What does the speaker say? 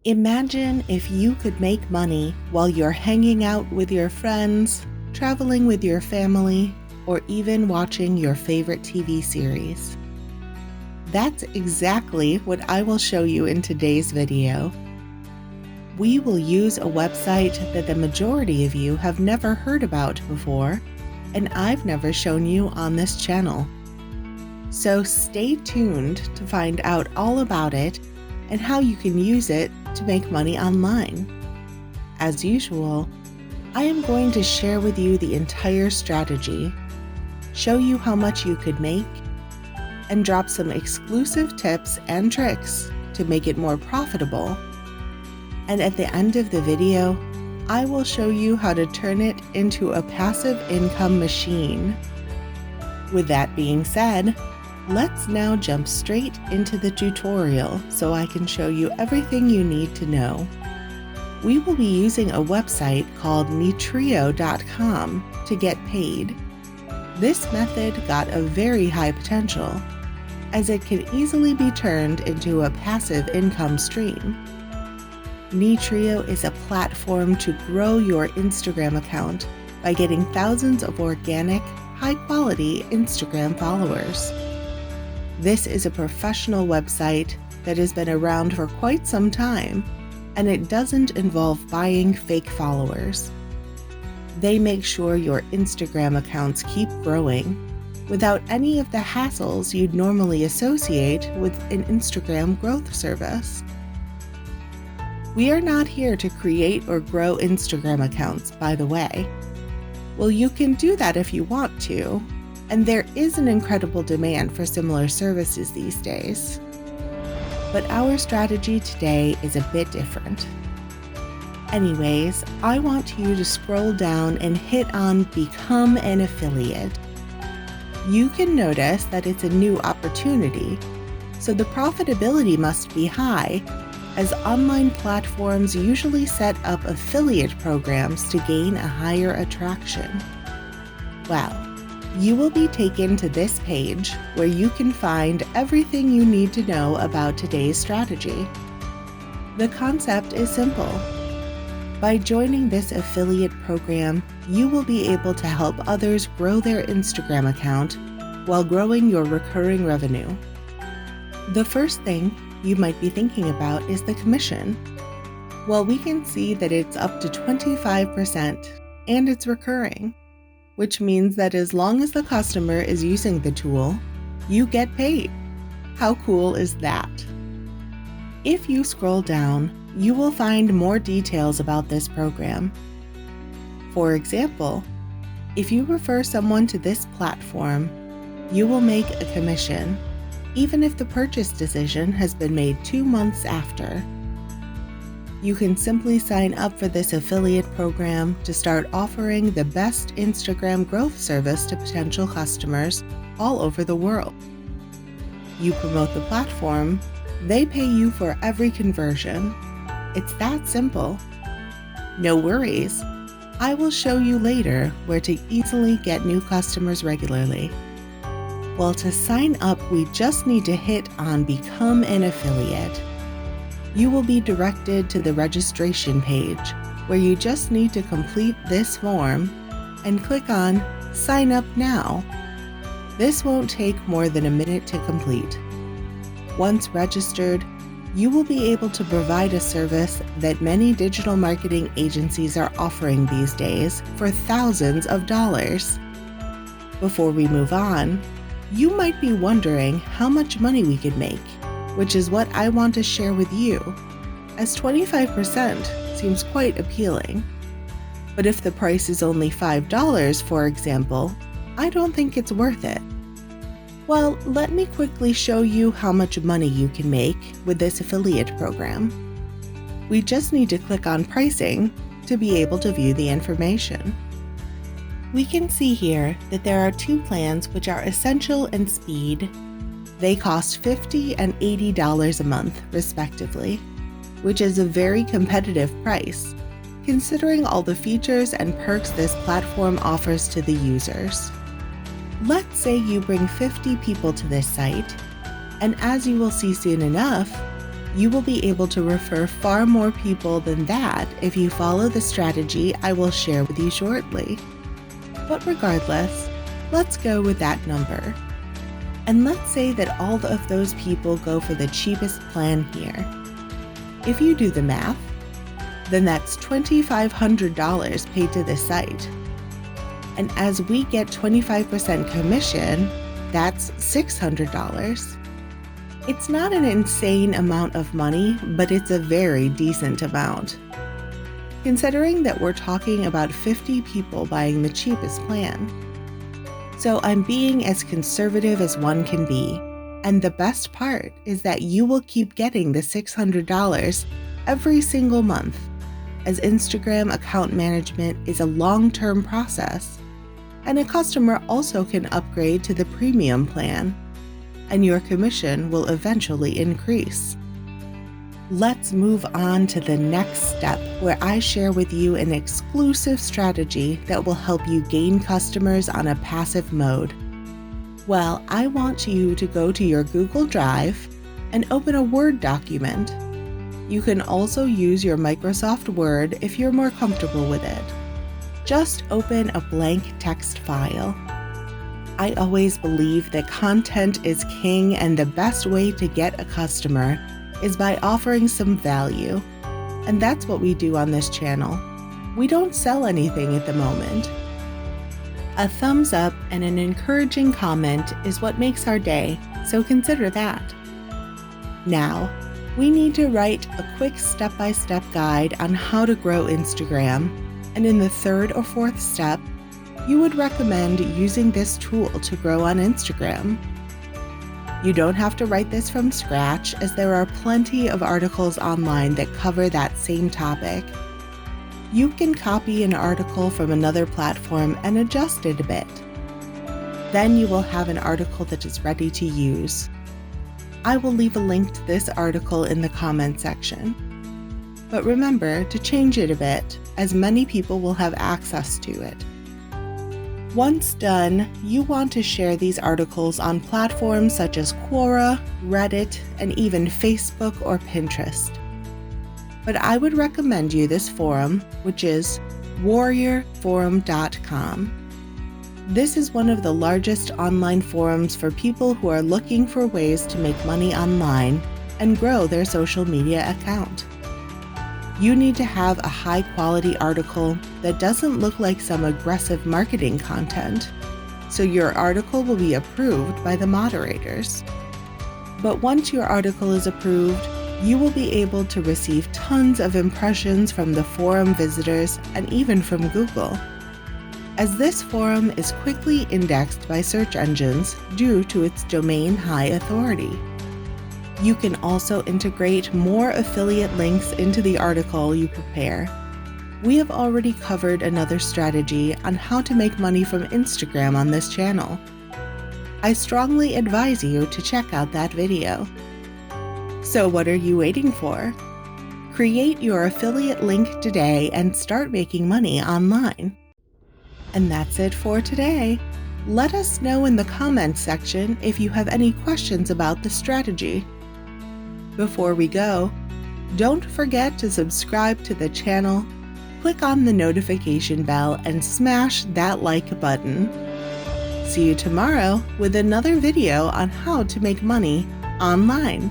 Imagine if you could make money while you're hanging out with your friends, traveling with your family, or even watching your favorite TV series. That's exactly what I will show you in today's video. We will use a website that the majority of you have never heard about before, and I've never shown you on this channel. So stay tuned to find out all about it and how you can use it to make money online. As usual, I am going to share with you the entire strategy, show you how much you could make, and drop some exclusive tips and tricks to make it more profitable. And at the end of the video, I will show you how to turn it into a passive income machine. With that being said, let's now jump straight into the tutorial so I can show you everything you need to know. We will be using a website called Metrio.com to get paid. This method got a very high potential, as it can easily be turned into a passive income stream. Metrio is a platform to grow your Instagram account by getting thousands of organic, high-quality Instagram followers. This is a professional website that has been around for quite some time, and it doesn't involve buying fake followers. They make sure your Instagram accounts keep growing without any of the hassles you'd normally associate with an Instagram growth service. We are not here to create or grow Instagram accounts, by the way. Well, you can do that if you want to, and there is an incredible demand for similar services these days. But our strategy today is a bit different. Anyways, I want you to scroll down and hit on Become an Affiliate. You can notice that it's a new opportunity, so the profitability must be high, as online platforms usually set up affiliate programs to gain a higher attraction. Well, you will be taken to this page where you can find everything you need to know about today's strategy. The concept is simple. By joining this affiliate program, you will be able to help others grow their Instagram account while growing your recurring revenue. The first thing you might be thinking about is the commission. Well, we can see that it's up to 25% and it's recurring, which means that as long as the customer is using the tool, you get paid. How cool is that? If you scroll down, you will find more details about this program. For example, if you refer someone to this platform, you will make a commission, even if the purchase decision has been made 2 months after. You can simply sign up for this affiliate program to start offering the best Instagram growth service to potential customers all over the world. You promote the platform, they pay you for every conversion. It's that simple. No worries. I will show you later where to easily get new customers regularly. Well, to sign up, we just need to hit on Become an Affiliate. You will be directed to the registration page, where you just need to complete this form and click on Sign Up Now. This won't take more than a minute to complete. Once registered, you will be able to provide a service that many digital marketing agencies are offering these days for thousands of dollars. Before we move on, you might be wondering how much money we could make, which is what I want to share with you, as 25% seems quite appealing. But if the price is only $5, for example, I don't think it's worth it. Well, let me quickly show you how much money you can make with this affiliate program. We just need to click on Pricing to be able to view the information. We can see here that there are 2 plans which are Essential and Speed. They cost $50 and $80 a month, respectively, which is a very competitive price, considering all the features and perks this platform offers to the users. Let's say you bring 50 people to this site, and as you will see soon enough, You will be able to refer far more people than that if you follow the strategy I will share with you shortly. But regardless, let's go with that number. And let's say that all of those people go for the cheapest plan here. If you do the math, then that's $2,500 paid to the site. And as we get 25% commission, that's $600. It's not an insane amount of money, but it's a very decent amount, considering that we're talking about 50 people buying the cheapest plan. So I'm being as conservative as one can be, and the best part is that you will keep getting the $600 every single month, as Instagram account management is a long-term process, and a customer also can upgrade to the premium plan, and your commission will eventually increase. Let's move on to the next step, where I share with you an exclusive strategy that will help you gain customers on a passive mode. Well, I want you to go to your Google Drive and open a Word document. You can also use your Microsoft Word if you're more comfortable with it. Just open a blank text file. I always believe that content is king, and the best way to get a customer is by offering some value. And that's what we do on this channel. We don't sell anything at the moment. A thumbs up and an encouraging comment is what makes our day, so consider that. Now, we need to write a quick step-by-step guide on how to grow Instagram, and in the third or fourth step, you would recommend using this tool to grow on Instagram. You don't have to write this from scratch, as there are plenty of articles online that cover that same topic. You can copy an article from another platform and adjust it a bit. Then you will have an article that is ready to use. I will leave a link to this article in the comment section. But remember to change it a bit, as many people will have access to it. Once done, you want to share these articles on platforms such as Quora, Reddit, and even Facebook or Pinterest. But I would recommend you this forum, which is warriorforum.com. This is one of the largest online forums for people who are looking for ways to make money online and grow their social media account. You need to have a high-quality article that doesn't look like some aggressive marketing content, so your article will be approved by the moderators. But once your article is approved, you will be able to receive tons of impressions from the forum visitors and even from Google, as this forum is quickly indexed by search engines due to its domain high authority. You can also integrate more affiliate links into the article you prepare. We have already covered another strategy on how to make money from Instagram on this channel. I strongly advise you to check out that video. So what are you waiting for? Create your affiliate link today and start making money online. And that's it for today. Let us know in the comments section if you have any questions about the strategy. Before we go, don't forget to subscribe to the channel, click on the notification bell, and smash that like button. See you tomorrow with another video on how to make money online.